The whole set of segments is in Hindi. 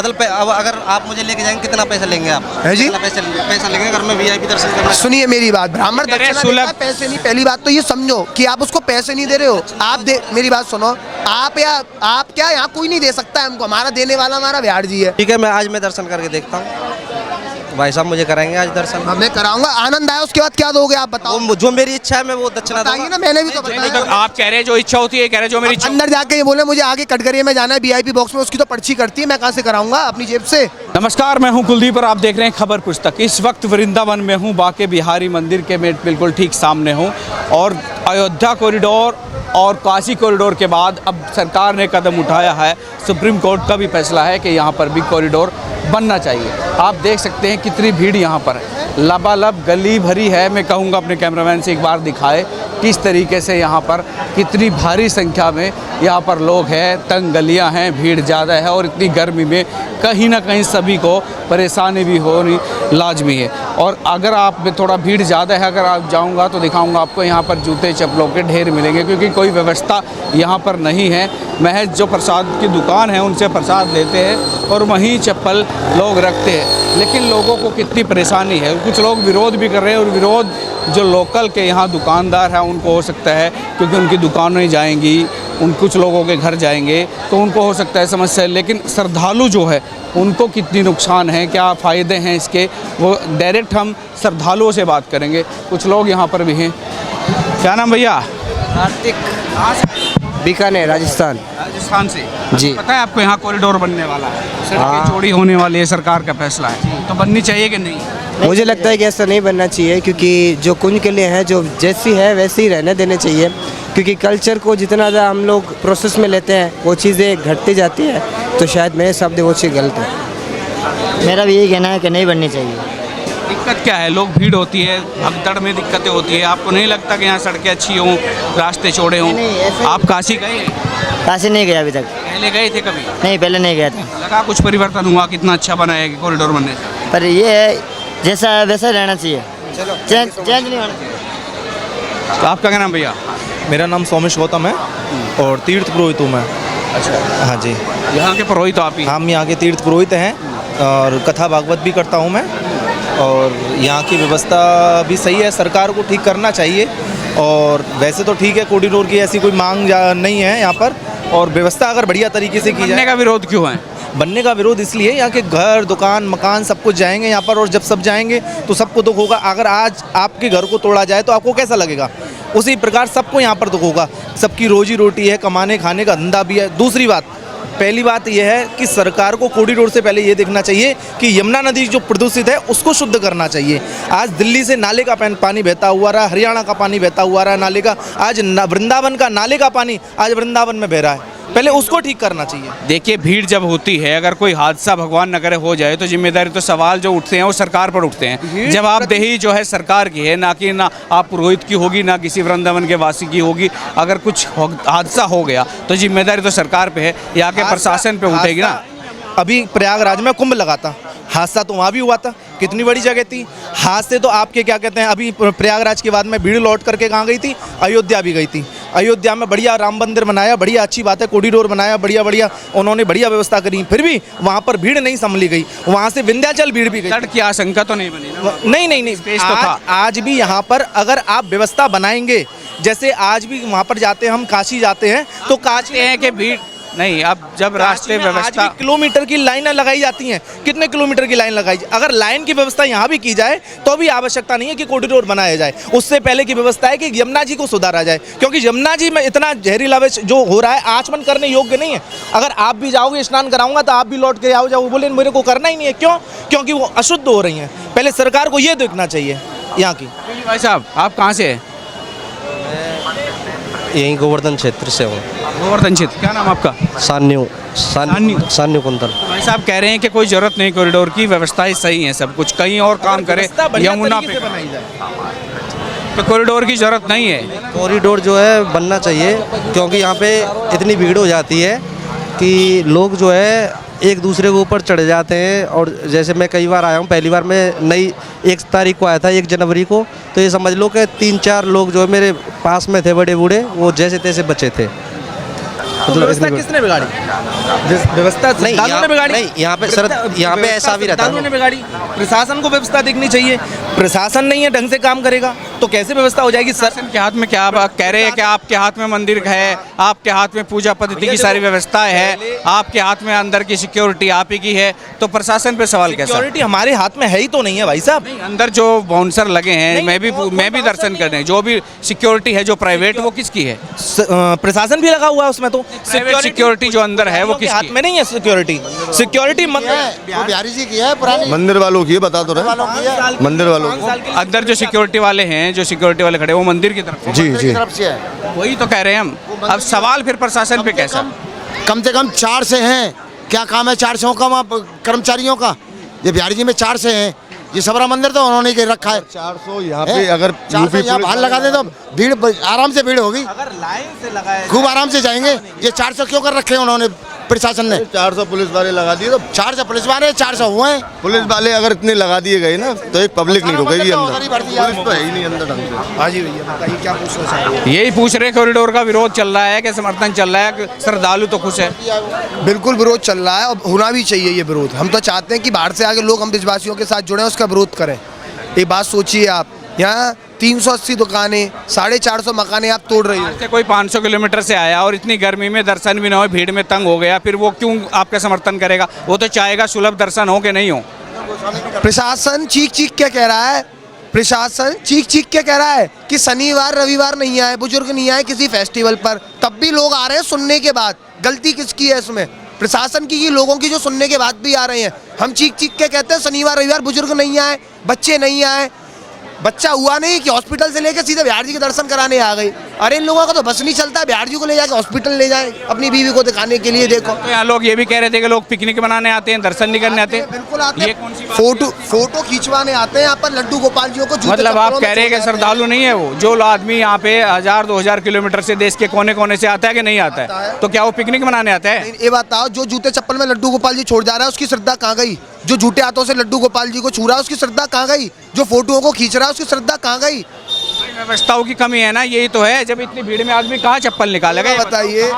अब अगर आप मुझे लेके जाएंगे कितना पैसा लेंगे आप? है जी? कितना पैसा लेंगे अगर मैं वीआईपी दर्शन करना? सुनिए मेरी बात, ब्राह्मण दक्षिणा देता है, पैसे नहीं। पहली बात तो ये समझो कि आप उसको पैसे नहीं दे रहे हो। आप दे, मेरी बात सुनो, आप क्या यहाँ कोई नहीं दे सकता है हमको, हमारा देने वाला हमारा बिहार जी है। ठीक है, मैं आज दर्शन करके देखता हूँ। भाई साहब मुझे कराएंगे आज दर्शन? मैं कराऊंगा, आनंद आया उसके बाद क्या दोगे आप बताओ? जो मेरी इच्छा है मैं वो दक्षिणा बताइए ना, मैंने भी तो बताया। आप कह रहे हैं जो इच्छा होती है, कह रहे हैं जो मेरी इच्छा। अंदर जाके ये बोले मुझे आगे कटघरे में जाना है वीआईपी बॉक्स में, उसकी तो पर्ची करती है, मैं कहाँ से कराऊंगा अपनी जेब से? नमस्कार, मैं हूं कुलदीप और आप देख रहे हैं खबर पुस्तक। इस वक्त वृंदावन में हूं, बाके बिहारी मंदिर के मैं बिल्कुल ठीक सामने हूं और अयोध्या कॉरिडोर और काशी कॉरिडोर के बाद अब सरकार ने कदम उठाया है। सुप्रीम कोर्ट का भी फैसला है कि यहाँ पर भी कॉरिडोर बनना चाहिए। आप देख सकते हैं कितनी भीड़ यहाँ पर है, लबालब गली भरी है। मैं कहूँगा अपने कैमरामैन से एक बार दिखाए किस तरीके से यहाँ पर कितनी भारी संख्या में यहाँ पर लोग हैं, तंग गलियाँ हैं, भीड़ ज़्यादा है और इतनी गर्मी में कहीं ना कहीं सभी को परेशानी भी होनी लाजमी है। और अगर आप में थोड़ा भीड़ ज़्यादा है, अगर आप जाऊँगा तो दिखाऊँगा आपको यहाँ पर जूते चप्पलों के ढेर मिलेंगे, क्योंकि कोई व्यवस्था यहाँ पर नहीं है। महज जो प्रसाद की दुकान है उनसे प्रसाद लेते हैं और वहीं चप्पल लोग रखते हैं। लेकिन लोगों को कितनी परेशानी है, कुछ लोग विरोध भी कर रहे हैं और विरोध जो लोकल के यहाँ दुकानदार हैं उनको हो सकता है, क्योंकि उनकी दुकानें जाएंगी, उन कुछ लोगों के घर जाएंगे तो उनको हो सकता है समस्या। लेकिन श्रद्धालु जो है उनको कितनी नुकसान है, क्या फ़ायदे हैं इसके, वो डायरेक्ट हम श्रद्धालुओं से बात करेंगे। कुछ लोग यहाँ पर भी हैं। क्या नाम भैया? कार्तिक, बीकानेर, राजस्थान। राजस्थान से जी। पता है आपको यहाँ कॉरिडोर बनने वाला है, सड़कें चौड़ी होने वाली है, सरकार का फैसला है, तो बननी चाहिए कि नहीं? मुझे लगता है कि ऐसा नहीं बनना चाहिए, क्योंकि जो कुंज के लिए है, जो जैसी है वैसे ही रहने देने चाहिए। क्योंकि कल्चर को जितना ज़्यादा हम लोग प्रोसेस में लेते हैं वो चीज़ें घटती जाती है, तो शायद मेरे शब्द वो चीज़ गलत है। मेरा भी यही कहना है कि नहीं बननी चाहिए। दिक्कत क्या है? लोग भीड़ होती है, भगदड़ में दिक्कतें होती है। आपको नहीं लगता कि यहाँ सड़कें अच्छी हों, रास्ते चौड़े हों? आप काशी गए? काशी नहीं गया अभी तक। पहले गए थे कभी? नहीं, पहले नहीं गया था। लगा कुछ परिवर्तन हुआ, कितना अच्छा बना है कॉरिडोर बनने से? पर ये है जैसा है वैसा रहना चाहिए, चेंज नहीं होना चाहिए। तो आपका क्या नाम भैया? मेरा नाम सोमेश गौतम है और तीर्थ पुरोहित हूँ मैं। अच्छा, हाँ जी। यहाँ के पुरोहित तो आप ही? हम यहाँ के तीर्थ पुरोहित हैं और कथा भागवत भी करता हूँ मैं। और यहाँ की व्यवस्था भी सही है, सरकार को ठीक करना चाहिए। और वैसे तो ठीक है, कॉरिडोर की ऐसी कोई मांग नहीं है यहाँ पर, और व्यवस्था अगर बढ़िया तरीके से की जाए। बनने का विरोध क्यों है? बनने का विरोध इसलिए, यहाँ के घर दुकान मकान सब कुछ जाएंगे यहाँ पर, और जब सब जाएंगे तो सबको दुख होगा। अगर आज आपके घर को तोड़ा जाए तो आपको कैसा लगेगा, उसी प्रकार सबको यहाँ पर दुख होगा। सबकी रोजी रोटी है, कमाने खाने का धंधा भी है। दूसरी बात, पहली बात यह है कि सरकार को कॉरिडोर से पहले ये देखना चाहिए कि यमुना नदी जो प्रदूषित है उसको शुद्ध करना चाहिए। आज दिल्ली से नाले का पानी बहता हुआ रहा, हरियाणा का पानी बहता हुआ रहा नाले का, आज वृंदावन का नाले का पानी आज वृंदावन में बह रहा है। पहले उसको ठीक करना चाहिए। देखिए, भीड़ जब होती है, अगर कोई हादसा भगवान न करे हो जाए तो जिम्मेदारी तो सवाल जो उठते हैं वो सरकार पर उठते हैं। जवाबदेही जो है सरकार की है, ना कि ना आप पुरोहित की होगी, ना किसी वृंदावन के वासी की होगी। अगर कुछ हादसा हो गया तो जिम्मेदारी तो सरकार पे है, यहाँ के प्रशासन पे उठेगी ना। अभी प्रयागराज में कुंभ लगा था, हादसा तो वहाँ भी हुआ था, कितनी बड़ी जगह थी। हादसे तो आपके क्या कहते हैं, अभी प्रयागराज के बाद में भीड़ लौट करके कहाँ गई थी, अयोध्या भी गई थी। अयोध्या में बढ़िया राम मंदिर बनाया, बढ़िया अच्छी बात है, कॉरिडोर बनाया, बढ़िया उन्होंने बढ़िया व्यवस्था करी, फिर भी वहाँ पर भीड़ नहीं संभली गई। वहाँ से विंध्याचल भीड़ भी गई। तट की आशंका तो नहीं बनी ना? नहीं, तो था। आज भी यहाँ पर अगर आप व्यवस्था बनाएंगे, जैसे आज भी वहाँ पर जाते हैं, हम काशी जाते हैं तो काशी है कि भीड़ नहीं, अब जब रास्ते व्यवस्था किलोमीटर की लाइनें लगाई जाती हैं, कितने किलोमीटर की लाइन लगाई, अगर लाइन की व्यवस्था यहाँ भी की जाए तो भी आवश्यकता नहीं है कि कॉरिडोर बनाया जाए। उससे पहले की व्यवस्था है कि यमुना जी को सुधारा जाए, क्योंकि यमुना जी में इतना जहरीला वेस्ट जो हो रहा है आचमन करने योग्य नहीं है। अगर आप भी जाओगे, स्नान कराऊंगा तो आप भी लौट के आओ बोले मेरे को करना ही नहीं है, क्यों? क्योंकि वो अशुद्ध हो रही हैं। पहले सरकार को ये देखना चाहिए यहाँ की। भाई साहब, आप कहाँ से हैं? यहीं गोवर्धन क्षेत्र से हूँ। गोवर्धन क्षेत्र। क्या नाम आपका? सान्यू कुंतल। भाई साहब कह रहे हैं कि कोई जरूरत नहीं कॉरिडोर की, व्यवस्थाएं सही हैं, सब कुछ कहीं और काम करे, यमुना पे बनाई जाए तो कॉरिडोर की जरूरत नहीं है। कॉरिडोर जो है बनना चाहिए, क्योंकि यहाँ पे इतनी भीड़ हो जाती है कि लोग जो है एक दूसरे के ऊपर चढ़ जाते हैं। और जैसे मैं कई बार आया हूँ, पहली बार मैं नई 1 तारीख को आया था, 1 जनवरी को, तो ये समझ लो कि 3-4 लोग जो है मेरे पास में थे, बड़े बूढ़े, वो जैसे तैसे बचे थे। तो व्यवस्था किसने बिगाड़ी? व्यवस्था नहीं, श्रद्धालुओं ने बिगाड़ी? नहीं, यहाँ पे सर, यहाँ पे ऐसा भी रहता है। श्रद्धालुओं ने बिगाड़ी। प्रशासन को व्यवस्था देखनी चाहिए। प्रशासन नहीं है, ढंग से काम करेगा तो कैसे व्यवस्था हो जाएगी? सर के हाथ में क्या, आप कह रहे हैं कि आपके हाथ में मंदिर है, आपके हाथ में पूजा पद्धति की सारी व्यवस्था है, आपके हाथ में अंदर की सिक्योरिटी आप ही की है, तो प्रशासन पे सवाल कैसा? सिक्योरिटी हमारे हाथ में है ही तो नहीं है भाई साहब। अंदर जो बाउंसर लगे हैं, मैं भी दर्शन करने, जो भी सिक्योरिटी है जो प्राइवेट, वो किसकी है? प्रशासन भी लगा हुआ है उसमें। तो सिक्योरिटी जो अंदर है वो किसकी हाथ में नहीं है? सिक्योरिटी बिहारी जी की है, पुरानी मंदिर वालों की है, बता तो रहे मंदिर वालों की। अंदर जो सिक्योरिटी वाले हैं, जो सिक्योरिटी वाले खड़े, वो मंदिर की तरफ जी जी, तरफ से है। वही तो कह रहे हैं हम। अब सवाल फिर प्रशासन पे कैसा? कम से कम 4 से हैं। क्या काम है 400 का वहाँ कर्मचारियों का? ये बिहारी जी में 4 से हैं। ये सबरा मंदिर तो उन्होंने के रखा है। 400 यहाँ पे अगर 400 यहाँ बाहर लगा दे तो भीड़ आराम से भीड़ होगी, अगर लाइन से लगाए खूब आराम से जाएंगे। ये 400 क्यों कर रखे हैं उन्होंने प्रशासन ने? 400 पुलिस वाले लगा दिए तो 400 पुलिस वाले 400 हुए हैं। पुलिस वाले अगर इतने लगा दिए गए ना तो एक पब्लिक नहीं रुकेगी अंदर। पुलिस तो है ही नहीं अंदर ढंग से। हाँ जी भैया, बताइए क्या पूछना चाहिए? यही पूछ रहे, कॉरिडोर का विरोध चल रहा है कि समर्थन चल रहा है, श्रद्धालु तो खुश है? बिल्कुल विरोध चल रहा है और होना भी चाहिए ये विरोध। हम तो चाहते हैं कि बाहर से आके लोग हम ब्रिजवासियों के साथ जुड़े, उसका विरोध करें। एक बात सोचिए आप, यहाँ 380 दुकानें, 450 मकाने आप तोड़ रही हो। से कोई 500 किलोमीटर से आया और इतनी गर्मी में दर्शन भी ना हो, भीड़ में तंग हो गया, फिर वो क्यों आपका समर्थन करेगा? वो तो चाहेगा सुलभ दर्शन हो कि नहीं हो। प्रशासन चीख चीख के कह रहा है, प्रशासन चीख चीख के कह रहा है कि शनिवार रविवार नहीं आए, बुजुर्ग नहीं आए किसी फेस्टिवल पर, तब भी लोग आ रहे हैं सुनने के बाद। गलती किसकी है इसमें? प्रशासन की, लोगों की, जो सुनने के बाद भी आ रहे हैं। हम चीख चीख के कहते हैं शनिवार रविवार बुजुर्ग नहीं आए, बच्चे नहीं आए। बच्चा हुआ नहीं कि हॉस्पिटल से लेके सीधे बिहार जी के दर्शन कराने आ गई। अरे इन लोगों का तो बस नहीं चलता, बिहार जी को ले जाके हॉस्पिटल ले जाए अपनी बीवी को दिखाने के लिए। देखो तो यहाँ लोग ये भी कह रहे थे कि लोग पिकनिक मनाने आते हैं, दर्शन नहीं करने आते। बिल्कुल आते ये हैं, कौन सी बात है? फोटो खींचवाने आते हैं यहाँ पर लड्डू गोपाल जी को। मतलब आप कह रहे हैं कि श्रद्धालु नहीं है वो? जो आदमी यहाँ पे 1000-2000 किलोमीटर से देश के कोने कोने से आता है कि नहीं आता है, तो क्या वो पिकनिक मनाने आता है? ये बताओ, जो जूते चप्पल में लड्डू गोपाल जी छोड़ जा रहा है उसकी श्रद्धा कहाँ गई? जो झूठे हाथों से लड्डू गोपाल जी को छू रहा है उसकी श्रद्धा कहाँ गई? जो फोटोओं को खींच रहा है उसकी श्रद्धा कहाँ गई? व्यवस्थाओं की कमी है ना, यही तो है। जब इतनी भीड़ में आदमी कहाँ चप्पल निकालेगा? बताइए।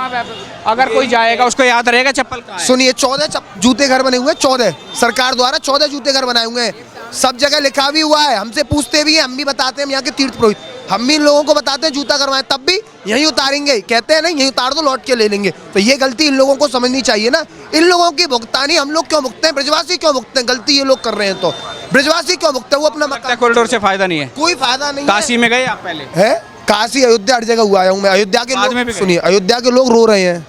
अगर कोई जाएगा उसको याद रहेगा चप्पल कहाँ है? सुनिए, 14 जूते घर बने हुए हैं, 14 सरकार द्वारा 14 जूते घर बनाए हुए हैं। सब जगह लिखा भी हुआ है, हमसे पूछते भी हैं, हम भी बताते हैं, हम यहाँ के तीर्थ पुरोहित, हम भी इन लोगों को बताते हैं जूता करवाएं, तब भी यहीं उतारेंगे। कहते हैं नहीं यहीं उतार दो, लौट के ले लेंगे। तो ये गलती इन लोगों को समझनी चाहिए ना। इन लोगों की भुगतानी हम लोग क्यों भुगते हैं? ब्रिजवासी क्यों भुगते हैं? गलती ये लोग कर रहे हैं तो ब्रिजवासी क्यों भुगते हैं? वो अपना मकान, कॉरिडोर से फायदा नहीं है, कोई फायदा नहीं काशी में गए आप पहले? है। काशी अयोध्या हर जगह हुआ हूँ मैं। अयोध्या के बाद में भी लोग, गए? सुनिए, अयोध्या के लोग रो रहे हैं,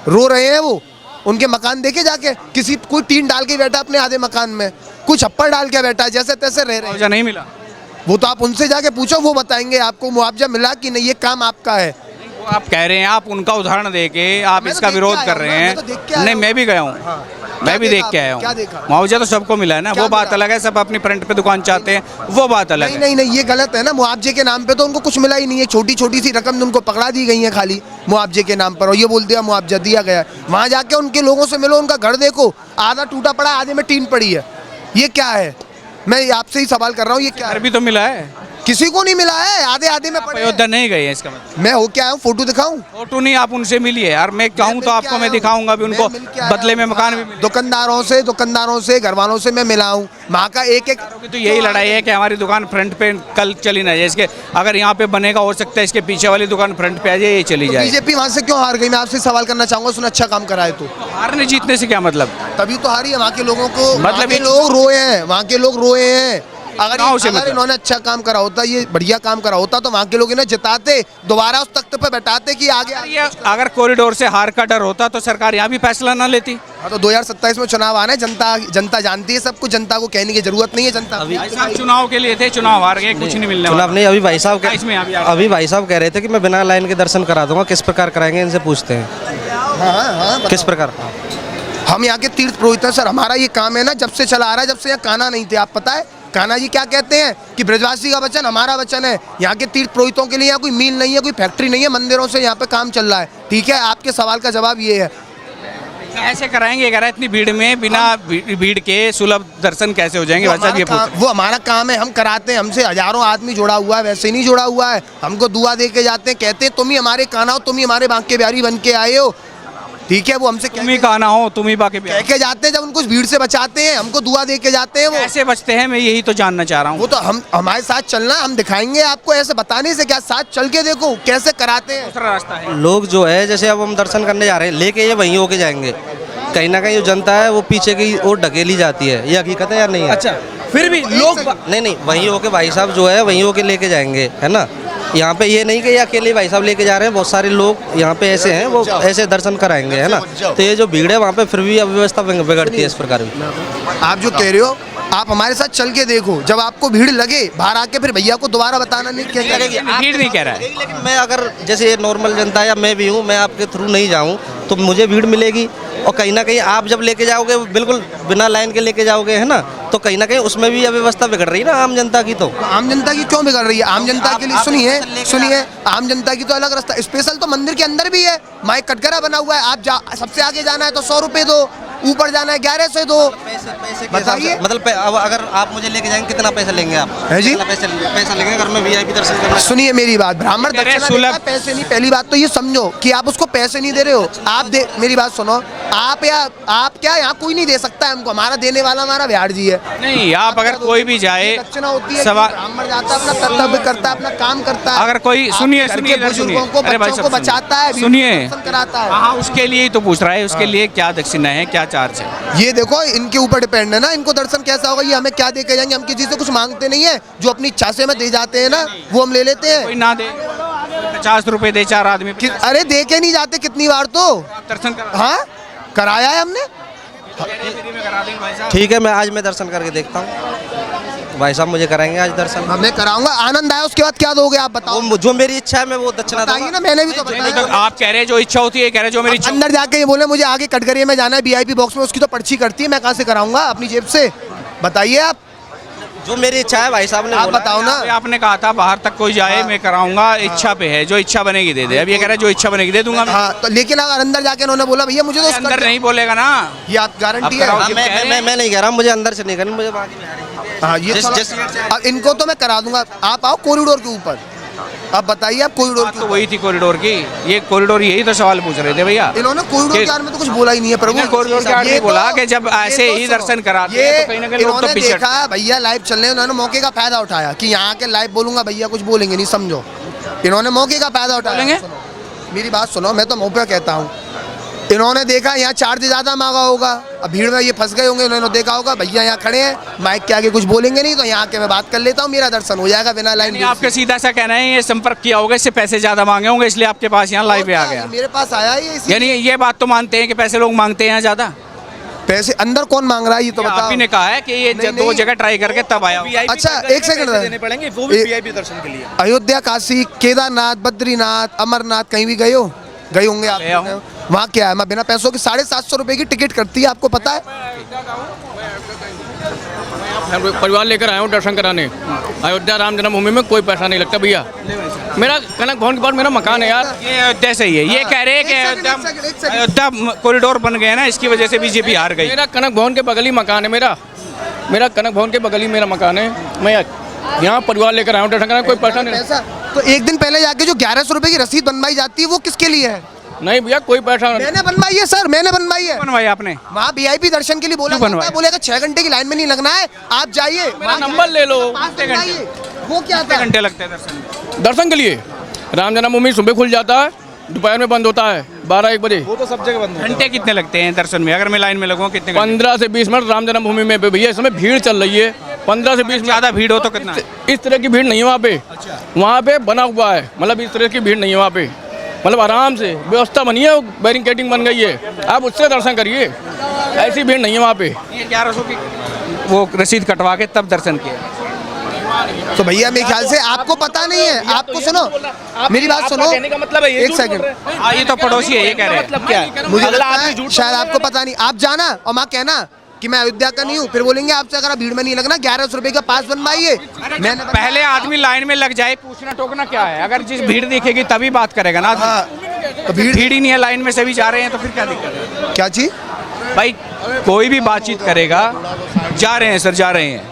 रो रहे हैं। वो उनके मकान देखे जाके, किसी कोई टीन डाल के बैठा अपने आधे मकान में, कोई छप्पर डाल के बैठा है, जैसे तैसे रह रहे हैं। मुआवजा नहीं मिला? वो तो आप उनसे जाके पूछो, वो बताएंगे आपको मुआवजा मिला कि नहीं, ये काम आपका है। वो आप कह रहे हैं, आप उनका उदाहरण दे के आप मैं तो इसका देख के विरोध आया कर हूं रहे ना, हैं। मैं तो देख के आया नहीं, हूं। मैं भी गया हूँ, मैं भी देख के आया क्या हूँ। देखा? मुआवजा तो सबको मिला है ना, क्या वो बात मिला? अलग है। सब अपनी फ्रंट पे दुकान चाहते हैं, वो बात अलग नहीं है। नहीं नहीं, ये गलत है ना। मुआवजे के नाम पे तो उनको कुछ मिला ही नहीं है। छोटी छोटी सी रकम उनको पकड़ा दी गई है खाली मुआवजे के नाम पर, और ये बोल दिया मुआवजा दिया गया है। वहाँ जाके उनके लोगों से मिलो, उनका घर देखो, आधा टूटा पड़ा, आधे में टीन पड़ी है। ये क्या है? मैं आपसे ही सवाल कर रहा हूँ, ये क्या घर है? भी तो मिला है, किसी को नहीं मिला है, आधे आधे में पड़े हैं। अयोध्या नहीं गए हैं इसका मतलब? मैं हो क्या आया हूँ, फोटो दिखाऊं? फोटो नहीं, आप उनसे मिलिए यार। मैं कहूँ मिल तो के आपको आया मैं हूं। दिखाऊंगा भी, उनको मैं मिल के आया बदले में हूं। मकान भी हाँ, मिले। दुकानदारों से घर वालों से मैं मिला हूँ। वहाँ का एक तो यही लड़ाई है कि हमारी दुकान फ्रंट पे कल चली ना जाए। इसके अगर यहाँ पे बनेगा, हो सकता है इसके पीछे वाली दुकान फ्रंट पे आ जाए, ये चली जाए। बीजेपी वहाँ से क्यों हार गई? मैं आपसे सवाल करना चाहूंगा। उसने अच्छा काम करा है तो हारने जीतने से क्या मतलब? तभी तो हारी है। वहाँ के लोगों को, मतलब वहाँ के ये- लोग रोए हैं, वहाँ के लोग रोए हैं। चुनाव से मतलब? इन्होंने अच्छा काम करा होता, ये बढ़िया काम करा होता, तो वहाँ के लोग इन्हें जिताते, दोबारा उस तख्त पे बैठाते कि आगे ये अगर कॉरिडोर से हार का डर होता तो सरकार यहाँ भी फैसला ना लेती। हाँ, तो 2027 में चुनाव आना है। जनता जानती है सब कुछ, जनता को कहने की जरूरत नहीं है। जनता भाई साहब चुनाव के लिए थे, चुनाव हार गए, कुछ नहीं मिलने चुनाव वाला। नहीं। अभी भाई साहब इसमें अभी आ रहा है। अभी भाई साहब कह रहे थे कि मैं बिना लाइन के दर्शन करा दूंगा। किस प्रकार कराएंगे, इनसे पूछते हैं। हाँ, किस प्रकार? हम यहाँ के तीर्थ पुरोहित हैं सर। हमारा ये काम है ना, जब से चला आ रहा है, जब से यहाँ कान्हा नहीं थे। आप पता है कान्हा जी क्या कहते हैं कि ब्रजवासी का वचन हमारा वचन है। यहाँ के तीर्थ पुरोहितों के लिए यहाँ कोई मील नहीं है, कोई फैक्ट्री नहीं है, मंदिरों से यहाँ पे काम चल रहा है। ठीक है, आपके सवाल का जवाब ये है। ऐसे कराएंगे, कह रहा है इतनी भीड़ में, बिना भीड़ के सुलभ दर्शन कैसे हो जाएंगे? वैसा ये वो हमारा काम है, हम कराते हैं। हमसे हजारों आदमी जुड़ा हुआ है, वैसे नहीं जुड़ा हुआ है। हमको दुआ दे के जाते हैं, कहते हैं तुम ही हमारे कान्हा हो, तुम ही हमारे बांके बिहारी बन के आए हो। ठीक है, वो हमसे तुम ही कहना हो, तुम ही बाकी कह के जाते हैं, जब उनको भीड़ से बचाते हैं, हमको दुआ दे के जाते हैं वो। कैसे बचते हैं, मैं यही तो जानना चाह रहा वो हूँ। तो हम हमारे साथ चलना, हम दिखाएंगे आपको, ऐसे बताने से क्या, साथ चल के देखो कैसे कराते हैं। दूसरा रास्ता है। लोग जो है जैसे अब हम दर्शन करने जा रहे हैं, लेके ये वहीं होके जाएंगे, कहीं ना कहीं जो जनता है वो पीछे की ओर ढकेली जाती है, ये हकीकत है या नहीं है? अच्छा, फिर भी लोग नहीं, वहीं होके भाई साहब जो है वहीं होके लेके जाएंगे, है ना। यहाँ पे ये नहीं कि ये अकेले भाई साहब लेके जा रहे हैं, बहुत सारे लोग यहाँ पे ऐसे हैं, वो ऐसे दर्शन कराएंगे, है ना। तो ये जो भीड़ है वहाँ पे फिर भी अव्यवस्था बिगड़ती है इस प्रकार की। आप जो कह रहे हो, आप हमारे साथ चल के देखो, जब आपको भीड़ लगे बाहर आके फिर भैया को दोबारा बताना नहीं क्या करेंगे। भीड़ नहीं कह रहा है। लेकिन मैं अगर जैसे नॉर्मल जनता या मैं भी हूँ, मैं आपके थ्रू नहीं जाऊँ तो मुझे भीड़ मिलेगी, और कहीं ना कहीं आप जब लेके जाओगे बिल्कुल बिना लाइन के लेके जाओगे, है ना, तो कहीं ना कहीं उसमें भी अव्यवस्था बिगड़ रही है ना आम जनता की। तो आम जनता की क्यों बिगड़ रही है? आम जनता के लिए सुनिए, आम जनता की तो अलग रास्ता, स्पेशल तो मंदिर के अंदर भी है, माइक कटघरा बना हुआ है। आप सबसे आगे जाना है तो 100 रुपये दो, ऊपर जाना है 1100 दो। बताइए, मतलब अगर आप मुझे लेके जाएंगे कितना पैसा लेंगे आप? है जी, कितना पैसा लेंगे अगर मैं वीआईपी दर्शन करना? सुनिए मेरी बात, ब्राह्मण दक्षिणा देता है, पैसे नहीं। पहली बात तो ये समझो कि आप उसको पैसे नहीं दे रहे हो, मेरी बात सुनो, आप क्या यहाँ कोई नहीं दे सकता है हमको, हमारा देने वाला हमारा बिहार जी है। नहीं, आप अगर कोई भी जाए, दक्षिणा होती है, सवाल ब्राह्मण जाता है, अपना कर्तव्य करता है, अपना काम करता है। अगर कोई सुनिए बुजुर्गों को, बच्चों को बचाता है, सुनिए, दर्शन कराता है। हाँ, उसके लिए ही तो पूछ रहा है, उसके लिए क्या दक्षिणा है, क्या चार्ज है? ये देखो, इनके ऊपर डिपेंड है ना, इनको दर्शन कैसा होगा, ये हमें क्या दे के जाएंगे। हम किसी से कुछ मांगते नहीं है, जो अपनी इच्छा से हमें दे जाते हैं ना, वो हम ले लेते हैं। कोई ना दे, 50 रुपए दे 4 आदमी, अरे दे के नहीं जाते कितनी बार तो। दर्शन करा। हाँ, कराया है हमने। ठीक है, मैं दर्शन करके देखता हूँ, भाई साहब मुझे कराएंगे आज दर्शन। मैं कराऊंगा, आनंद आया, उसके बाद क्या दोगे आप बताओ? जो मेरी इच्छा है मैं वो दक्षिणा बताइए ना, मैंने भी तो तो बताया। आप कह रहे हैं जो इच्छा होती है, कह रहे हैं जो मेरी इच्छा। अंदर जाके ये बोले मुझे आगे कटघरे में जाना है, वीआईपी बॉक्स में, उसकी तो पर्ची करती है, मैं कहाँ से कराऊंगा अपनी जेब से? बताइए आप, जो मेरी इच्छा है भाई साहब ने आप बताओ ना। आपने कहा था बाहर तक कोई जाए मैं कराऊंगा, इच्छा पे है, जो इच्छा बनेगी दे दे। अब ये कह रहा है जो इच्छा बनेगी दे दूंगा मैं। हाँ, तो लेकिन अगर अंदर जाके उन्होंने बोला भैया मुझे तो अंदर नहीं बोलेगा ना, ये आप गारंटी आप कराओ। है? मैं नहीं कह रहा, मुझे अंदर से नहीं करनी, मुझे बाकी में आ रही है। हाँ, ये अब इनको तो मैं करा दूंगा, आप आओ कॉरिडोर के ऊपर, अब बताइए आप कॉरिडोर बात के तो ऊपर। वही थी कॉरिडोर की, ये कॉरिडोर यही तो सवाल पूछ रहे थे भैया। इन्होंने कॉरिडोर के आड़ में तो कुछ बोला ही नहीं है प्रभु। कॉरिडोर के आड़ में बोला कि जब ऐसे ही दर्शन कराते हैं तो कहीं ना कहीं लोग तो इन्होंने पीछे देखा भैया लाइव चल रहे हैं, उन्होंने मौके का फायदा उठाया कि यहाँ के लाइव बोलूंगा भैया कुछ बोलेंगे नहीं, समझो इन्होंने मौके का फायदा उठाया। मेरी बात सुनो, मैं तो मुँह पे कहता हूँ, इन्होंने देखा यहाँ चार्ज ज़्यादा मांगा होगा, अब भीड़ में ये फंस गए होंगे, इन्होंने देखा होगा भैया यहाँ खड़े हैं, माइक के आगे कुछ बोलेंगे नहीं, तो यहाँ के मैं बात कर लेता हूँ, मेरा दर्शन हो जाएगा बिना लाइन। आपके सीधा सा कहना है ये संपर्क किया होगा, इससे पैसे ज्यादा मांगे होंगे, इसलिए आपके पास यहाँ लाइव पे आ गया। मेरे पास आया ही, यानी ये बात तो मानते हैं कि पैसे लोग मांगते हैं यहाँ ज्यादा? पैसे अंदर कौन मांग रहा है ये तो बताओ। आप ही ने कहा है कि ये नहीं, दो नहीं। जगह ट्राई करके तब आया। अच्छा, एक सेकंड देने पड़ेंगे, वो भी वीआईपी दर्शन के लिए। अयोध्या, काशी, केदारनाथ, बद्रीनाथ, अमरनाथ कहीं भी गए हो? गए होंगे आप। गया हूं। वहाँ क्या है, मैं बिना पैसों की 750 रुपए की टिकट करती है, आपको पता है? परिवार लेकर आया हूँ दर्शन कराने, अयोध्या राम जन्मभूमि में कोई पैसा नहीं लगता भैया। मेरा कनक भवन के पास मेरा मकान है यार। ये अयोध्या से ही है, ये कह रहे हैं कि अयोध्या कॉरिडोर बन गया ना, इसकी वजह से बीजेपी हार गई। मेरा कनक भवन के बगल ही मकान है, मेरा कनक भवन के बगल ही मेरा मकान है। मैं यहाँ परिवार लेकर आया हूँ दर्शन कराने, कोई पैसा नहीं। पैसा तो एक दिन पहले जाके जो 1100 रुपए की रसीद बनवाई जाती है वो किसके लिए है? नहीं भैया, कोई पैसा नहीं। मैंने बनवाई है सर, मैंने बनवाई है। बनवाई आपने? वहाँ वीआईपी दर्शन के लिए बोला क्यों जाता है, बोलेगा 6 घंटे की लाइन में नहीं लगना है, आप जाइए, मेरा नंबर ले लो। वो क्या कितने था? घंटे लगते हैं दर्शन के लिए राम जन्मभूमि सुबह खुल जाता है, दोपहर में बंद होता है 12-1 बजे। वो तो सब जगह बंद है। घंटे कितने लगते हैं दर्शन में? अगर मैं लाइन में लगूँ कितने? 15 से 20 मिनट राम जन्मभूमि में भैया, इसमें भीड़ चल रही है। 15 से 20 मिनट ज़्यादा भीड़ हो तो कितना? इस तरह की भीड़ नहीं है वहाँ पे। वहाँ पे बना हुआ है, मतलब इस तरह की भीड़ नहीं है वहाँ पे, मतलब आराम से व्यवस्था बनी है, बैरिकेडिंग बन गई है, आप उससे दर्शन करिए, ऐसी भीड़ नहीं है वहाँ पे। ये 1100 की वो रसीद कटवा के तब दर्शन किया। तो भैया मेरे ख्याल से आपको पता नहीं है, आपको सुनो मेरी बात सुनो, मतलब है एक सेकंड, हाँ, ये तो पड़ोसी है, ये कह रहे हैं। मतलब क्या है? मुझे लगता है शायद आपको पता नहीं, आप जाना और माँ कहना कि मैं अयोध्या का नहीं हूँ, फिर बोलेंगे आपसे अगर आप भीड़ में नहीं लगना 1100 रुपए का पास बनवाइए। मैंने पहले आदमी लाइन में लग जाए, पूछना टोकना क्या है? अगर जिस भीड़ दिखेगी तभी बात करेगा ना। हाँ, तो भीड़ ही नहीं है, लाइन में सभी जा रहे हैं, तो फिर क्या दिक्कत है? क्या चीज? भाई कोई भी बातचीत करेगा, जा रहे हैं सर, जा रहे हैं,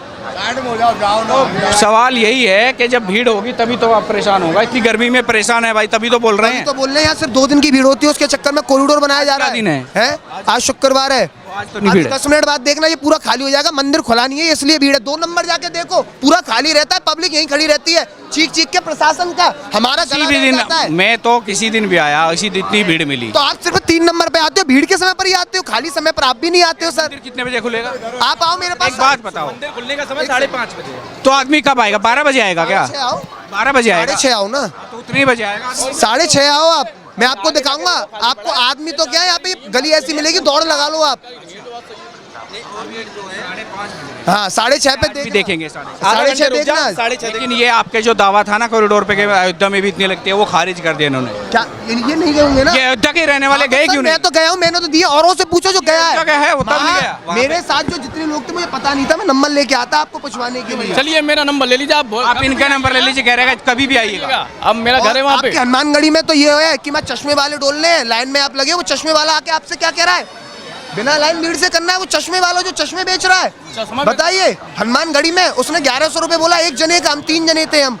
सवाल यही है कि जब भीड़ होगी तभी तो आप परेशान होगा। इतनी गर्मी में परेशान है भाई, तभी तो बोल रहे हैं। तो बोल रहे हैं यहाँ सिर्फ 2 दिन की भीड़ होती है, उसके चक्कर में कॉरिडोर बनाया जा रहा है। दिन है? आज शुक्रवार है, आज तो नहीं भीड़ है। 10 मिनट बाद देखना ये पूरा खाली हो जाएगा। मंदिर खुला नहीं है इसलिए भीड़ है। 2 नंबर जाके देखो, पूरा खाली रहता है, पब्लिक यहीं खड़ी रहती है चीख चीख के प्रशासन का। हमारा किसी गला भी बैठ जाता है। दिन मैं तो किसी दिन भी आया, इसी दिन इतनी भीड़ मिली। तो आप सिर्फ 3 नंबर पे आते हो, भीड़ के समय पर ही आते हो, खाली समय पर आप भी नहीं आते हो सर। मंदिर कितने बजे खुलेगा? आप आओ मेरे पास। एक बात बताओ, मंदिर खुलने का समय 5:30 बजे। तो आदमी कब आएगा? 12 बजे आएगा क्या? 6 आओ, 12 बजे आएगा 6:30 आओ ना, तो उतने ही बजे आएगा। 6:30 आओ आप, मैं आपको दिखाऊंगा। आपको आदमी तो क्या है, यहाँ पे गली ऐसी मिलेगी, दौड़ लगा लो आप। हाँ 6:30 पे भी देखेंगे 6:30। 6:30 देखना। 6:30 लेकिन ये आपके जो दावा था ना कॉरिडोर पे के अयोध्या में भी इतनी लगती है, वो खारिज कर दिया इन्होंने। क्या ये नहीं गए होंगे ना? ये अयोध्या के रहने वाले गए सर, क्यों मैं नहीं? तो गया हूँ, मैंने तो दिया। औरों से पूछो जो गया अयोध्या गया है, वो तब नहीं वहाँ गया। वहाँ मेरे साथ जो जितने लोग थे मुझे पता नहीं था, मैं नंबर लेके आता आपको पूछवाने के लिए। चलिए मेरा नंबर ले लीजिए आप इनका नंबर ले लीजिए, कह रहे हैं कभी भी आइएगा। अब मेरा घर है वहाँ पे। आपके हनुमानगढ़ी में तो ये है कि मैं चश्मे वाले डोलने हैं, लाइन में आप लगे, वो चश्मे वाला आके आपसे क्या कह रहा है? बिना लाइन भीड़ से करना है, वो चश्मे वाला जो चश्मे बेच रहा है। बताइए, हनुमानगढ़ी में उसने 1100 रुपए बोला एक जने का, हम 3 जने थे हम।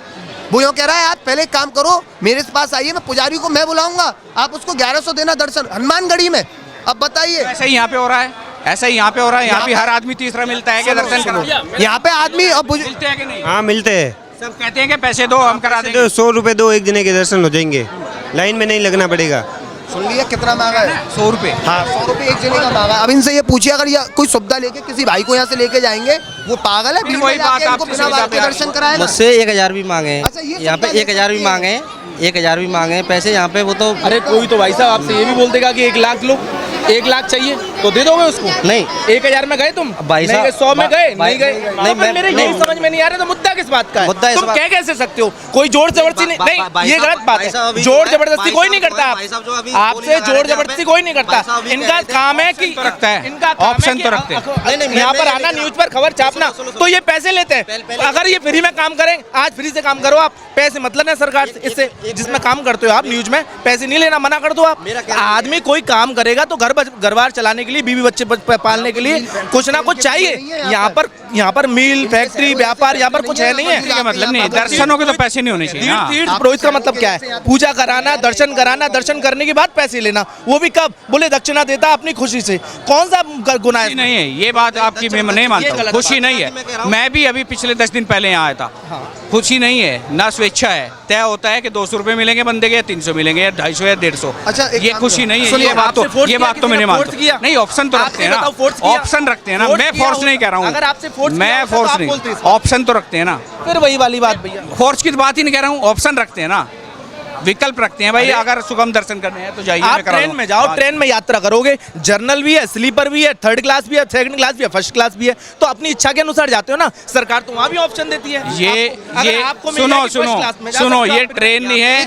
वो यूँ कह रहा है आप पहले एक काम करो, मेरे पास आइए, मैं पुजारी को मैं बुलाऊंगा, आप उसको 1100 देना दर्शन हनुमानगढ़ी में। अब बताइए, ऐसा ही यहाँ पे हो रहा है, ऐसा ही यहाँ पे हो रहा है। यहाँ पे हर आदमी तीसरा मिलता है क्या दर्शन करना? यहाँ पे आदमी अब मिलते हैं कि नहीं? हाँ मिलते हैं। सब कहते हैं कि पैसे दो हम करा देंगे। 100 रुपये दो, एक जने के दर्शन हो जाएंगे, लाइन में नहीं लगना पड़ेगा। सुन लिया कितना मांगा है? 100 रुपये। हाँ 100 रुपये एक जने का मांगा। अब इनसे ये पूछिए, अगर ये कोई सुविधा लेके किसी भाई को यहाँ से लेके जाएंगे, वो पागल है? भीड़ में वही बात जाके इनको आपसे बिना बात के दर्शन कराएगा? मुझसे 1000 भी मांगे, अच्छा, ये यहाँ पे सुविधा 1000 भी देते हैं। मांगे, 1000 भी मांगे पैसे यहाँ पे। वो तो अरे कोई तो भाई साहब आपसे ये भी बोल देगा कि 1 लाख लो, 1 लाख चाहिए तो दे दोगे उसको? नहीं 1000 में गए तुम? भाई साहब, 100 में गए? नहीं गए? नहीं, तो मेरे यही समझ में नहीं आ रहा, तो मुद्दा किस बात का है? मुद्दा इस तुम बात- कह कैसे सकते हो? कोई जोर जबरदस्ती नहीं, ये गलत बात है। जोर जबरदस्ती कोई नहीं करता, आपसे जोर जबरदस्ती कोई नहीं करता। इनका काम है कि रखता है, इनका ऑप्शन तो रखते हैं। यहाँ पर आना, न्यूज पर खबर छापना, तो ये पैसे लेते हैं। अगर ये फ्री में काम करें, आज फ्री से काम करो आप, पैसे मतलब है सरकार से, इससे जिसमें काम करते हो आप न्यूज में, पैसे नहीं लेना मना कर दो आप। आदमी कोई काम करेगा तो घर बार चलाने के लिए, बीवी बच्चे पालने के लिए कुछ ना कुछ चाहिए। यहाँ पर मिल, फैक्ट्री, व्यापार यहाँ पर कुछ है नहीं है। इसका मतलब नहीं, दर्शनों के तो पैसे नहीं होने चाहिए ना। तीर्थ पुरोहित का मतलब क्या है? पूजा कराना, दर्शन करने के बाद पैसे लेना, वो भी कब? बोले दक्षिणा देता अपनी खुशी से। कौन सा गुनाह है? नहीं है ये बात आपकी, मैं नहीं मानता हूँ। खुशी नहीं है। मैं भी अभी पिछले 10 दिन पहले यहाँ आया था। खुशी नहीं है ना, स्वेच्छा है। तय होता है कि 200 रुपए मिलेंगे बंदे के, या 300 मिलेंगे, या 250 या 150। अच्छा, ये खुशी नहीं है। ये बात तो मैं नहीं मानता। नहीं, ऑप्शन तो रखते हैं ना, ऑप्शन रखते हैं ना। मैं फोर्स नहीं कह रहा हूँ, अगर आपसे फोर्स मैं फोर्स नहीं, ऑप्शन तो रखते हैं ना। फिर वही वाली बात भैया, फोर्स की बात ही नहीं कह रहा हूँ, ऑप्शन रखते हैं ना, विकल्प रखते हैं भाई। अगर सुगम दर्शन करने हैं तो जाइए, आप मैं करा ट्रेन दूँ। में जाओ, ट्रेन में यात्रा करोगे, जर्नल भी है, स्लीपर भी है, 3rd क्लास भी है, 2nd क्लास भी है, 1st क्लास भी है, तो अपनी इच्छा के अनुसार जाते हो ना। सरकार तो वहाँ भी ऑप्शन देती है। ये सुनो, ये ट्रेन नहीं है,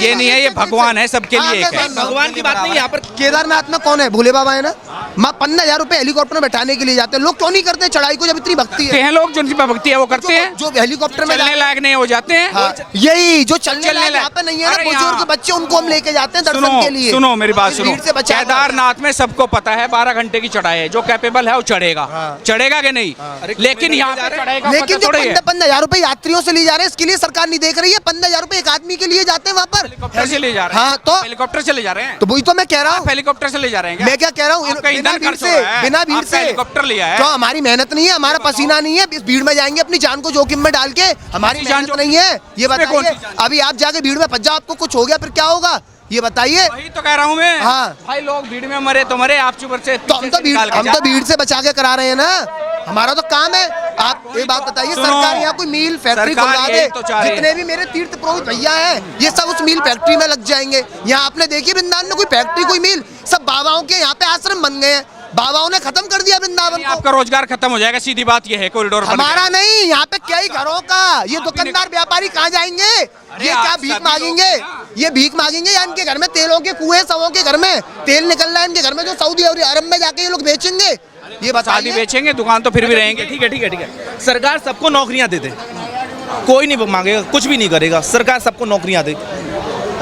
ये नहीं है, ये भगवान है, सबके लिए एक है। भगवान की बात नहीं, यहाँ पर केदारनाथ में कौन है? भोले बाबा है ना। माँ 15,000 रुपए हेलीकॉप्टर में बैठाने के लिए जाते हैं लोग। क्यों नहीं करते चढ़ाई को, जब इतनी भक्ति है? हैं लोग जिनकी भक्ति है वो करते हैं, जो हेलीकॉप्टर में चलने लायक नहीं हो जाते हैं। हाँ, यही जो चलने चलने लायक यहाँ लायक। पे नहीं है ना, अरे बुजुर्ग यहाँ- बच्चे, उनको हम लेके जाते हैं दर्शन के लिए। सुनो मेरी बात सुनो, भीड़ से बचाना। केदारनाथ में सबको पता है 12 घंटे की चढ़ाई है। जो कैपेबल है वो चढ़ेगा, चढ़ेगा कि नहीं? लेकिन यहाँ पे चढ़ाई का लेकिन पता जो थोड़ी है। 15,000 रुपए यात्रियों से लिए जा रहे हैं, इसके लिए सरकार नहीं देख रही है। 15,000 रुपए एक आदमी के लिए जाते हैं वहाँ पर। हेलीकॉप्टर से ले जा रहे हैं। हाँ, तो हेलीकॉप्टर से ले जा रहे हैं, तो वही तो मैं कह रहा हूँ। हेलीकॉप्टर से ले जा रहे हैं क्या? मैं क्या कह रहा हूँ, आपका बिना ईंधन भीड़ खर्च हो से, रहा है, बिना भीड़ आपका से हेलीकॉप्टर लिया है। क्यों? हमारी मेहनत नहीं है, हमारा पसीना नहीं है, इस भीड़ में जाएंगे अपनी जान को जोखिम में डाल के। हमारी अपनी जान मेहनत नहीं है, ये इसमें कौन सी बताइए। जान? अभी आप जाके भीड़ में फंस जाओ, आपको कुछ हो गया, फिर क्या होगा? ये बताइए। वही तो कह रहा हूँ मैं। हाँ। भाई लोग भीड़ में मरे तो मरे, आप चुप से तो हम तो भीड़ से बचा के करा रहे हैं ना, हमारा तो काम है। आप एक बात बताइए, सुनो, सरकार यहाँ कोई मिल फैक्ट्री सरकार खुलवा यही दे, तो चाह रही है। जितने भी मेरे तीर्थ पुरोहित भैया हैं, ये सब उस मिल फैक्ट्री में लग जाएंगे। यहाँ आपने देखी वृंदावन में कोई फैक्ट्री, कोई मिल? सब बाबाओं के यहाँ पे आश्रम बन गए हैं, बाबाओं ने खत्म कर दिया वृंदावन को। आपका रोजगार खत्म हो जाएगा, सीधी बात ये है। कॉरिडोर बन गया। हमारा नहीं, यहाँ पे कई घरों का। ये दुकानदार व्यापारी कहाँ जाएंगे? ये क्या आप भीख सभी मांगेंगे? लोग हैं ये भीख मांगेंगे या इनके घर में तेलों के कुएं, सबों के घर में तेल निकल रहा है इनके घर में, जो सऊदी अरब में जाके ये लोग बेचेंगे। ये शादी बताइए। बेचेंगे, दुकान तो फिर भी रहेंगे। ठीक है। सरकार सबको नौकरियां दे दे, कोई नहीं मांगेगा, कुछ भी नहीं करेगा, सरकार सबको नौकरियां दे।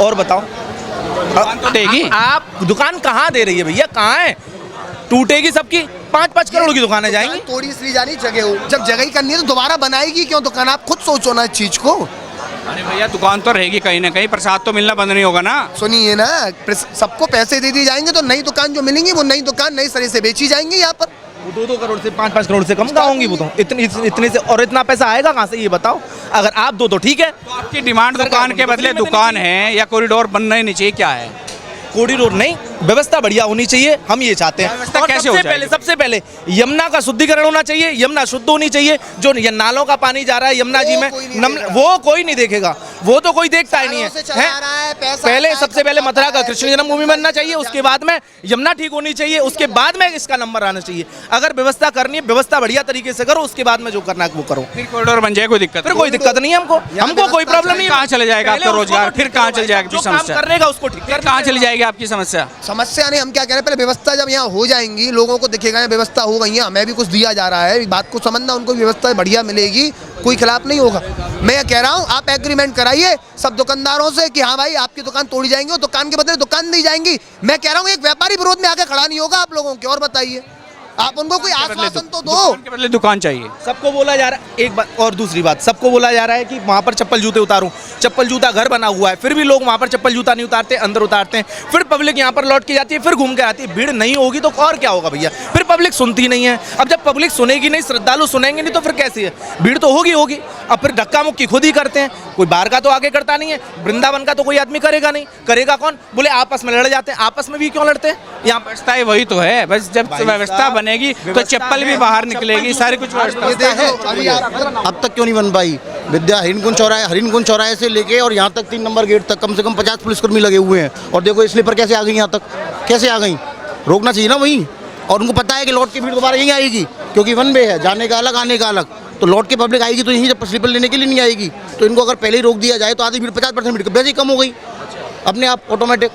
और बताओ, तो देगी। आप दुकान कहाँ दे रही है भैया? कहाँ है? टूटेगी सबकी, 5-5 करोड़ की दुकानें जाएंगी। थोड़ी इसलिए जानी जगह हो, जब जगह ही करनी है तो दोबारा बनाएगी क्यों दुकान? आप खुद सोचो ना इस चीज को। अरे भैया दुकान तो रहेगी कहीं ना कहीं, प्रसाद तो मिलना बंद नहीं होगा ना। सुनिए ना, सबको पैसे दे दिए जाएंगे तो नई दुकान जो मिलेंगी वो नई दुकान नई सरे से बेची जाएंगी यहाँ पर। वो 2-2 करोड़ से 5-5 करोड़ से कम कहाँ होंगी वो तो, इतने से, और इतना पैसा आएगा कहाँ से ये बताओ? अगर आप दो तो ठीक है। तो आपकी डिमांड दुकान के बदले दुकान है या कॉरिडोर बनना ही नहीं चाहिए, क्या है? कॉरिडोर नहीं, व्यवस्था बढ़िया होनी चाहिए, हम ये चाहते हैं। व्यवस्था और कैसे हो जाएगी? सबसे पहले यमुना का शुद्धिकरण होना चाहिए, यमुना शुद्ध होनी चाहिए। जो ये नालों का पानी जा रहा है यमुना जी में, वो कोई नहीं देखेगा, वो तो कोई देखता ही नहीं है। पहले सबसे पहले मथुरा का कृष्ण जन्मभूमि बनना चाहिए, उसके बाद में यमुना ठीक होनी चाहिए, उसके बाद में इसका नंबर आना चाहिए। अगर व्यवस्था करनी है, व्यवस्था बढ़िया तरीके से करो, उसके बाद में जो करना है वो करो। फिर कॉरिडोर बन जाए, कोई दिक्कत? फिर कोई दिक्कत नहीं है हमको कोई प्रॉब्लम नहीं। कहाँ चले जाएगा आपका रोजगार? फिर कहाँ चल जाएगी जो काम समस्या? करेगा उसको ठीक कर। कहाँ चली जाएगी आपकी समस्या? समस्या नहीं, हम क्या कह रहे हैं, पहले व्यवस्था जब यहाँ हो जाएंगी, लोगों को दिखेगा यहाँ व्यवस्था हो गई है, हमें भी कुछ दिया जा रहा है, बात को समझना, उनको व्यवस्था बढ़िया मिलेगी, कोई खिलाफ नहीं होगा। मैं कह रहा हूँ आप एग्रीमेंट कराइए सब दुकानदारों से कि हाँ भाई आपकी दुकान तोड़ी जाएंगी और दुकान के बदले दुकान दी जाएंगी। मैं कह रहा हूँ एक व्यापारी विरोध में आके खड़ा नहीं होगा आप लोगों के। और बताइए, आप उनको कोई आश्वासन तो दो। दुकान के बदले दुकान चाहिए। सबको बोला जा रहा है एक बात, और दूसरी बात, सबको बोला जा रहा है कि वहाँ पर चप्पल जूते उतारूं, चप्पल जूता घर बना हुआ है, फिर भी लोग वहाँ पर चप्पल जूता नहीं उतारते, अंदर उतारते हैं। फिर पब्लिक यहाँ पर लौट के जाती है, फिर घूम के आती है। भीड़ नहीं होगी तो और क्या होगा भैया? फिर पब्लिक सुनती नहीं है। अब जब पब्लिक सुनेगी नहीं, श्रद्धालु सुनेंगे नहीं, तो फिर कैसे है? भीड़ तो होगी। अब फिर धक्का मुक्की खुद ही करते हैं, कोई बाहर का तो आगे करता नहीं है, वृंदावन का तो कोई आदमी करेगा नहीं। करेगा कौन? बोले आपस में लड़ जाते हैं। आपस में भी क्यों लड़ते हैं? यहाँ व्यवस्था वही तो है, बस जब व्यवस्था बनेगी तो चप्पल भी बाहर निकलेगी, सारी कुछ व्यवस्था। अब तक क्यों नहीं बन पाई? विद्या हरिनकुंज चौराहे से लेके और यहाँ तक 3 नंबर गेट तक कम से कम 50 पुलिसकर्मी लगे हुए हैं। और देखो स्लीपर कैसे आ गई यहाँ तक, कैसे आ गई? रोकना चाहिए ना वहीं। और उनको पता है कि लौट के भीड़ दोबारा यहीं आएगी, क्योंकि वन वे है, जाने का अलग आने का अलग। तो लौट के पब्लिक आएगी तो यहीं जब स्लीपर लेने के लिए नहीं आएगी। तो इनको अगर पहले ही रोक दिया जाए तो आधी भीड़ 50% भीड़ वैसे ही कम हो गई अपने आप ऑटोमेटिक।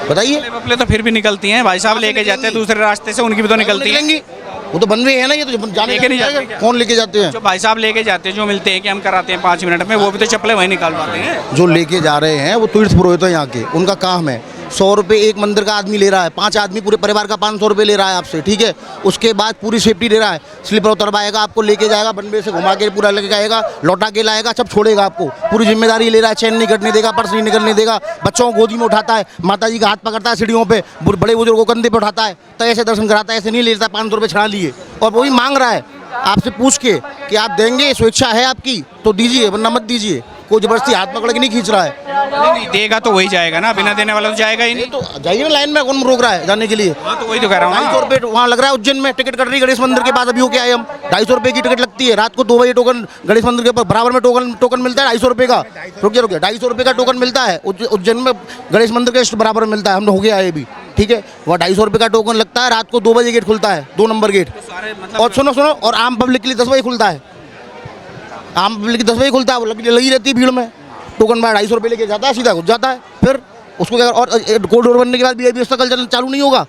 बताइए, पब्लिक तो फिर भी निकलती हैं भाई साहब, लेके जाते हैं दूसरे रास्ते से, उनकी भी तो निकलती है। वो तो बन रहे हैं ना, ये तो जाने के नहीं जाते। कौन लेके जाते हैं? जो भाई साहब लेके जाते हैं, जो मिलते हैं कि हम कराते हैं 5 मिनट में, वो भी तो चप्पलें वहीं निकालवाते हैं। जो लेके जा रहे हैं वो तीर्थ पुरोहित है यहाँ के, उनका काम है। 100 रुपये एक मंदिर का आदमी ले रहा है, 5 आदमी पूरे परिवार का 500 रुपये ले रहा है आपसे, ठीक है। उसके बाद पूरी सेफ्टी ले रहा है, स्लीपर उतरवाएगा, आपको लेके जाएगा, बनवे से घुमा के पूरा लेके आएगा, लौटा के लाएगा, सब छोड़ेगा आपको, पूरी जिम्मेदारी ले रहा है। चैन नहीं कटने देगा, पर्स नहीं निकलने देगा, बच्चों को गोदी में उठाता है, माता जी का हाथ पकड़ता है सीढ़ियों पे, बड़े बुजुर्गों को कंधे पे उठाता है, तो ऐसे दर्शन कराता है, ऐसे नहीं लेता। 500 रुपये छड़ा लिए और वही मांग रहा है आपसे पूछ के कि आप देंगे, स्वेच्छा है आपकी तो दीजिए, वरना मत दीजिए। कोई जबरदस्ती हाथ पकड़ के नहीं खींच रहा है। नहीं देगा तो वही जाएगा ना, बिना देने वाला तो जाएगा ही नहीं। तो जाइए ना लाइन में, कौन रोक रहा है जाने के लिए? हाँ तो वही तो कह रहा हूँ। 250 रुपये वहाँ लग रहा है उज्जैन में, टिकट कट रही गणेश मंदिर के पास। अभी होके आए हम, 250 रुपये की टिकट लगती है। रात को 2 बजे टोकन गणेश मंदिर के बराबर में टोकन मिलता है 250 रुपये का। रुकिए 250 रुपये का टोकन मिलता है उज्जैन में, गणेश मंदिर के बराबर मिलता है। हम हो गए आए भी, ठीक है। वहाँ 250 रुपये का टोकन लगता है। रात को 2 बजे गेट खुलता है, 2 नंबर गेट। और सुनो, और आम पब्लिक के लिए 10 बजे खुलता है। आम पब्लिक 10 बजे खुलता है, वो लगी रहती है भीड़ में। टोकन बार 250 रुपये लेके जाता है, सीधा घुस जाता है। फिर उसको क्या, और कॉरिडोर बनने के बाद भी व्यवस्था कल चालू नहीं होगा?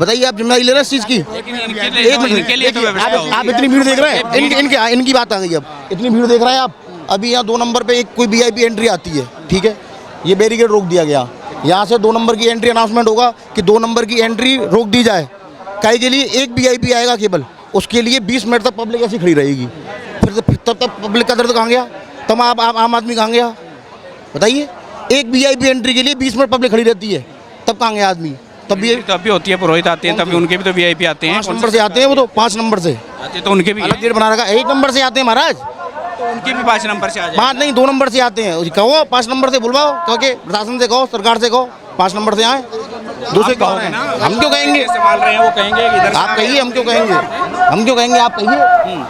बताइए, आप जिम्मेदारी ले रहे हैं इस चीज़ की? एक मिनट, आप इतनी भीड़ देख रहे हैं, इनकी बात आ गई। अब इतनी भीड़ देख रहे हैं आप, अभी यहाँ 2 नंबर पे एक कोई VIP एंट्री आती है, ठीक है। ये बैरिकेड रोक दिया गया, यहाँ से 2 नंबर की एंट्री अनाउंसमेंट होगा कि 2 नंबर की एंट्री रोक दी जाए। काहे के लिए? एक VIP आएगा केवल, उसके लिए 20 मिनट तक पब्लिक ऐसी खड़ी रहेगी। फिर तब पब्लिक का दर्द कहाँ गया? तब आम आदमी कहाँ गया? बताइए, एक VIP एंट्री के लिए 20 मिनट पब्लिक खड़ी रहती है, तब कहाँ गया आदमी? तब भी होती है, पुरोहित आते हैं, तभी उनके भी तो VIP आते हैं। 5 नंबर से आते हैं वो तो, 5 नंबर से आते तो उनके भी अलग गेट बना रखा है। 1 नंबर से आते हैं महाराज, तो उनके भी 5 नंबर से आ जाए। 5 नहीं 2 नंबर से आते हैं। कहो 5 नंबर से बुलवाओ, क्योंकि प्रशासन से कहो, सरकार से कहो 5 नंबर से आए। दूसरे कहो, हम क्यों कहेंगे? संभाल रहे हैं वो कहेंगे कि इधर आप कहिए, हम क्यों कहेंगे? हम क्यों कहेंगे? आप कहिए।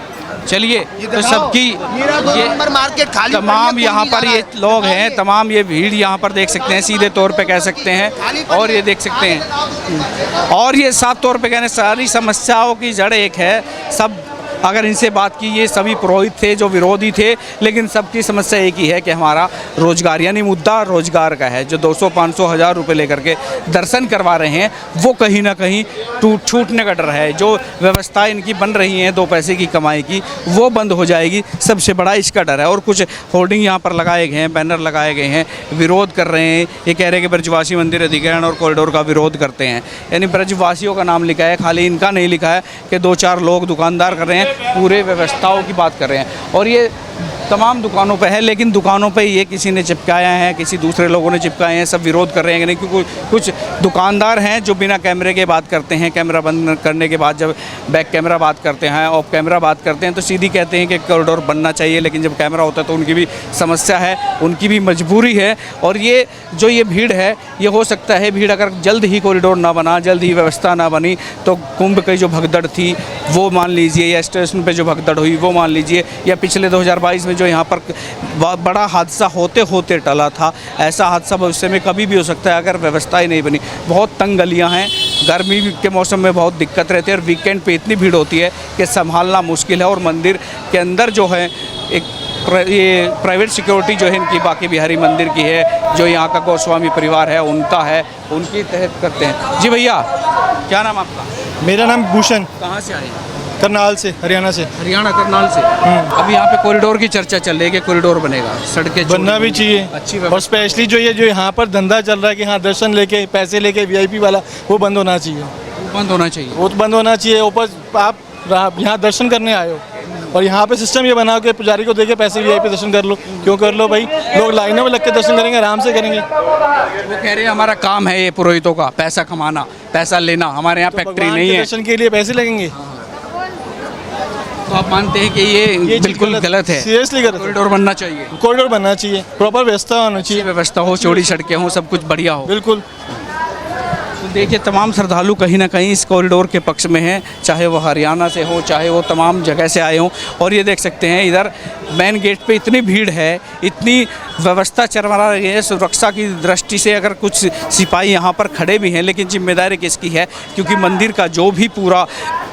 चलिए, तो सबकी ये मार्केट खाली तमाम यहाँ पर ये लोग हैं, तमाम ये भीड़ यहाँ पर देख सकते हैं, सीधे तौर पे कह सकते हैं। और ये देख सकते हैं, और ये साफ तौर पे कहने, सारी समस्याओं की जड़ एक है। सब अगर इनसे बात की, ये सभी पुरोहित थे जो विरोधी थे, लेकिन सबकी समस्या एक ही है कि हमारा रोजगार, यानी मुद्दा रोजगार का है। जो 200-500 हज़ार रुपये लेकर के दर्शन करवा रहे हैं वो कहीं ना कहीं छूटने का डर है। जो व्यवस्था इनकी बन रही है 2 पैसे की कमाई की, वो बंद हो जाएगी, सबसे बड़ा इसका डर है। और कुछ होर्डिंग यहाँ पर लगाए गए हैं, बैनर लगाए गए हैं, विरोध कर रहे हैं। ये कह रहे हैं कि ब्रजवासी मंदिर अधिग्रहण और कॉरिडोर का विरोध करते हैं, यानी ब्रजवासियों का नाम लिखा है, खाली इनका नहीं लिखा है कि 2-4 लोग दुकानदार कर रहे हैं, पूरे व्यवस्थाओं की बात कर रहे हैं। और ये तमाम दुकानों पे है, लेकिन दुकानों पे ये किसी ने चिपकाया है, किसी दूसरे लोगों ने चिपकाए हैं, सब विरोध कर रहे हैं। नहीं, क्योंकि कुछ दुकानदार हैं जो बिना कैमरे के बात करते हैं, कैमरा बंद करने के बाद जब बैक कैमरा बात करते हैं, ऑफ कैमरा बात करते हैं, तो सीधी कहते हैं कि कॉरिडोर बनना चाहिए, लेकिन जब कैमरा होता है तो उनकी भी समस्या है, उनकी भी मजबूरी है। और ये जो ये भीड़ है, ये हो सकता है भीड़ अगर जल्द ही कॉरिडोर ना बना, जल्द ही व्यवस्था ना बनी, तो कुंभ की जो भगदड़ थी वो मान लीजिए, या स्टेशन पर जो भगदड़ हुई वो मान लीजिए, या पिछले 2022 में जो यहाँ पर बड़ा हादसा होते होते टला था, ऐसा हादसा भविष्य में कभी भी हो सकता है अगर व्यवस्था ही नहीं बनी। बहुत तंग गलियाँ हैं, गर्मी के मौसम में बहुत दिक्कत रहती है, और वीकेंड पे इतनी भीड़ होती है कि संभालना मुश्किल है। और मंदिर के अंदर जो है एक ये प्राइवेट सिक्योरिटी जो है इनकी बाकी बिहारी मंदिर की है, जो यहाँ का गोस्वामी परिवार है उनका है, उनकी तहत करते हैं। जी भैया, क्या नाम आपका? मेरा नाम भूषण। कहाँ से आए हैं? करनाल से, हरियाणा से। हरियाणा करनाल से। अब यहाँ पे कॉरिडोर की चर्चा चल रही है कि कॉरिडोर बनेगा, सड़कें बनना भी चाहिए, अच्छी। और स्पेशली जो ये जो यहाँ पर धंधा चल रहा है कि हाँ दर्शन लेके पैसे लेके वीआईपी वाला, वो बंद होना चाहिए। बंद होना चाहिए, वो तो बंद होना चाहिए। ऊपर आप यहाँ दर्शन करने आए हो और यहाँ पे सिस्टम ये बना के पुजारी को देके पैसे वीआईपी दर्शन कर लो, क्यों कर लो भाई? लोग लाइनों में लग के दर्शन करेंगे, आराम से करेंगे। वो कह रहे हैं हमारा काम है ये पुरोहितों का, पैसा कमाना, पैसा लेना, हमारे यहाँ फैक्ट्री नहीं है, दर्शन के लिए पैसे लगेंगे। तो आप मानते हैं कि ये बिल्कुल गलत है? सीरियसली गलत। कॉरिडोर बनना चाहिए, कॉरिडोर बनना चाहिए, प्रॉपर व्यवस्था होनी चाहिए, व्यवस्था हो, चौड़ी सड़कें हो, सब कुछ बढ़िया हो। बिल्कुल। तो देखिए, तमाम श्रद्धालु कहीं ना कहीं इस कॉरिडोर के पक्ष में हैं, चाहे वो हरियाणा से हो, चाहे वो तमाम जगह से आए हों। और ये देख सकते हैं इधर मेन गेट पे इतनी भीड़ है, इतनी व्यवस्था चरमरा रही है सुरक्षा की दृष्टि से। अगर कुछ सिपाही यहाँ पर खड़े भी हैं, लेकिन जिम्मेदारी किसकी है? क्योंकि मंदिर का जो भी पूरा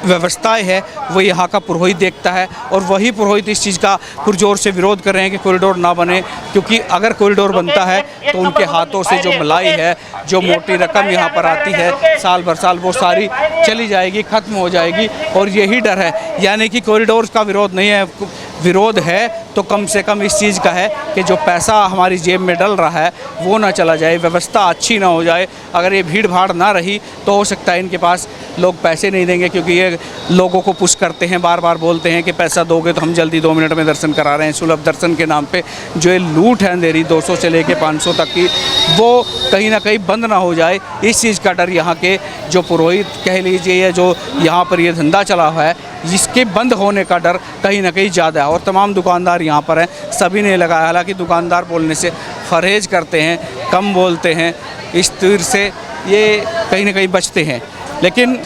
व्यवस्थाएं है वो यहाँ का पुरोहित देखता है, और वही पुरोहित इस चीज़ का पुरजोर से विरोध कर रहे हैं कि कॉरिडोर ना बने। क्योंकि अगर कॉरिडोर बनता है तो उनके हाथों से जो मलाई है, जो मोटी रकम यहाँ पर आती है साल भर साल, वो सारी चली जाएगी, ख़त्म हो जाएगी। और यही डर है, यानी कि कॉरिडोर का विरोध नहीं है, विरोध है तो कम से कम इस चीज़ का है कि जो पैसा हमारी जेब में डल रहा है वो ना चला जाए, व्यवस्था अच्छी ना हो जाए। अगर ये भीड़ भाड़ ना रही तो हो सकता है इनके पास लोग पैसे नहीं देंगे, क्योंकि ये लोगों को पुश करते हैं, बार बार बोलते हैं कि पैसा दोगे तो हम जल्दी 2 मिनट में दर्शन करा रहे हैं। सुलभ दर्शन के नाम पे जो ये लूट है अंधेरी 200 से लेके 500 तक की, वो कहीं ना कहीं बंद ना हो जाए, इस चीज़ का डर यहाँ के जो पुरोहित कह लीजिए, या जो यहाँ पर ये धंधा चला हुआ है, जिसके बंद होने का डर कहीं ना कहीं ज़्यादा है। और तमाम दुकानदार यहाँ पर हैं, सभी ने लगाया, हालांकि दुकानदार बोलने से परहेज करते हैं, कम बोलते हैं, इस तीर से ये कहीं ना कहीं बचते हैं। लेकिन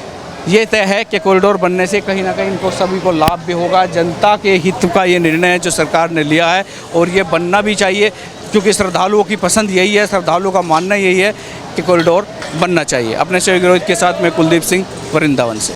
ये तय है कि कॉरिडोर बनने से कहीं ना कहीं इनको सभी को लाभ भी होगा। जनता के हित का ये निर्णय है जो सरकार ने लिया है, और ये बनना भी चाहिए, क्योंकि श्रद्धालुओं की पसंद यही है, श्रद्धालुओं का मानना यही है कि कॉरिडोर बनना चाहिए। अपने सहयोगी रोहित के साथ मैं कुलदीप सिंह, वृंदावन से।